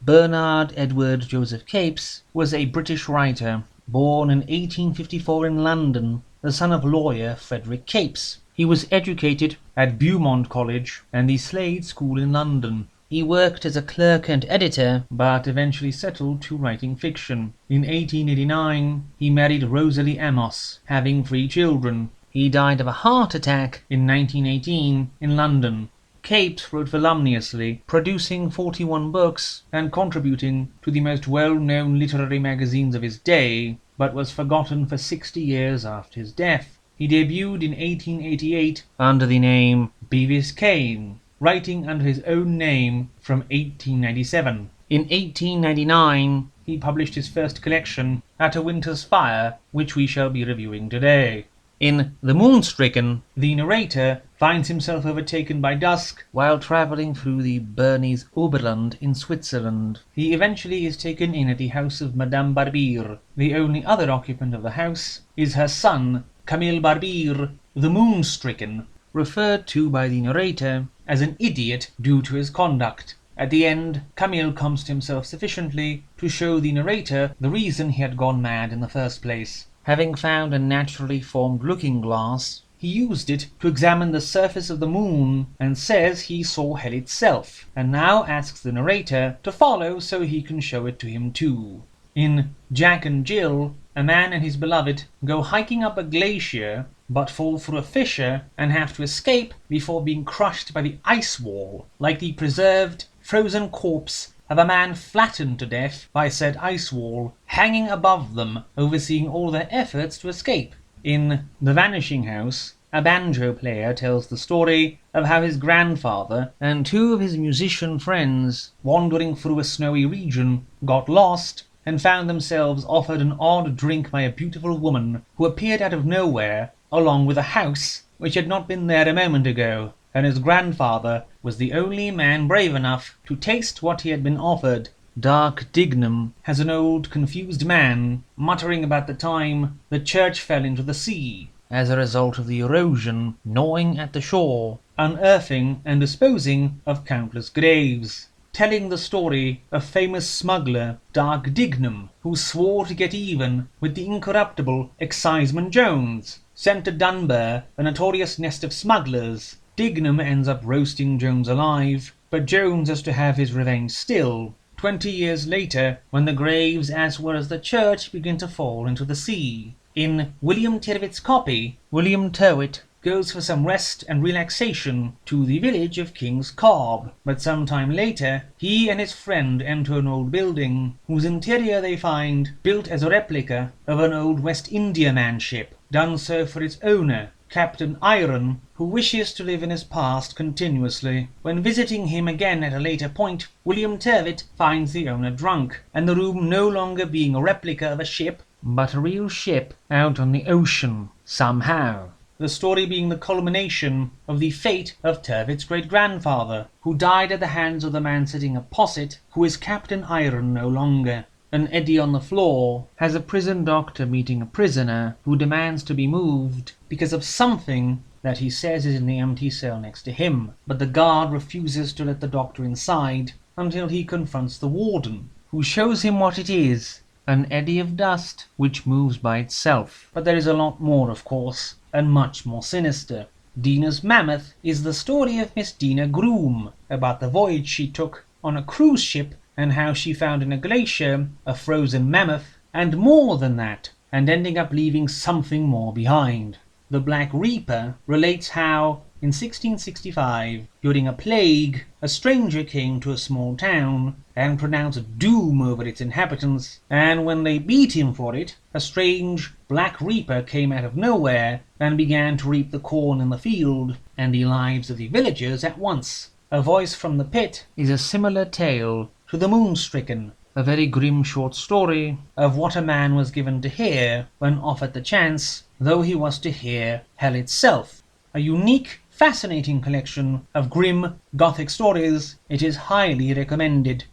Bernard Edward Joseph Capes was a British writer, born in 1854 in London, the son of lawyer Frederick Capes. He was educated at Beaumont College and the Slade School in London. He worked as a clerk and editor, but eventually settled to writing fiction. In 1889, he married Rosalie Amos, having 3 children. He died of a heart attack in 1918 in London. Capes wrote voluminously, producing 41 books and contributing to the most well-known literary magazines of his day, but was forgotten for 60 years after his death. He debuted in 1888 under the name Bevis Cain, writing under his own name from 1897. In 1899, he published his first collection, At a Winter's Fire, which we shall be reviewing today. In The Moonstricken, the narrator finds himself overtaken by dusk while travelling through the Bernese Oberland in Switzerland. He eventually is taken in at the house of Madame Barbier. The only other occupant of the house is her son, Camille Barbier, the Moonstricken, referred to by the narrator as an idiot due to his conduct. At the end, Camille comes to himself sufficiently to show the narrator the reason he had gone mad in the first place. Having found a naturally formed looking-glass, he used it to examine the surface of the moon and says he saw hell itself, and now asks the narrator to follow so he can show it to him too. In Jack and Jill, a man and his beloved go hiking up a glacier but fall through a fissure and have to escape before being crushed by the ice wall, like the preserved, frozen corpse of a man flattened to death by said ice wall, hanging above them, overseeing all their efforts to escape. In The Vanishing House, a banjo player tells the story of how his grandfather and 2 of his musician friends, wandering through a snowy region, got lost and found themselves offered an odd drink by a beautiful woman who appeared out of nowhere, along with a house which had not been there a moment ago, and his grandfather was the only man brave enough to taste what he had been offered. Dark Dignam has an old confused man muttering about the time the church fell into the sea as a result of the erosion gnawing at the shore, unearthing and disposing of countless graves, telling the story of famous smuggler Dark Dignam, who swore to get even with the incorruptible Exciseman Jones. Sent to Dunbar, a notorious nest of smugglers, Dignam ends up roasting Jones alive, but Jones has to have his revenge still, 20 years later, when the graves as well as the church begin to fall into the sea. In William Tyrwhitt's copy, William Tyrwhitt goes for some rest and relaxation to the village of King's Cobb, but some time later he and his friend enter an old building, whose interior they find built as a replica of an old West Indiaman ship, done so for its owner, Captain Iron, who wishes to live in his past continuously. When visiting him again at a later point, William Tyrwhitt finds the owner drunk, and the room no longer being a replica of a ship, but a real ship out on the ocean, somehow. The story being the culmination of the fate of Tyrwhitt's great-grandfather, who died at the hands of the man sitting opposite, who is Captain Iron no longer. An eddy on the floor has a prison doctor meeting a prisoner who demands to be moved because of something that he says is in the empty cell next to him, but the guard refuses to let the doctor inside until he confronts the warden, who shows him what it is, an eddy of dust which moves by itself. But there is a lot more, of course, and much more sinister. Dina's Mammoth is the story of Miss Dina Groom, about the voyage she took on a cruise ship and how she found in a glacier a frozen mammoth, and more than that, and ending up leaving something more behind. The Black Reaper relates how, in 1665, during a plague, a stranger came to a small town and pronounced doom over its inhabitants, and when they beat him for it, a strange Black Reaper came out of nowhere and began to reap the corn in the field and the lives of the villagers at once. A Voice from the Pit is a similar tale to The Moonstricken, a very grim short story of what a man was given to hear when offered the chance, though he was to hear hell itself. A unique, fascinating collection of grim, gothic stories. It is highly recommended.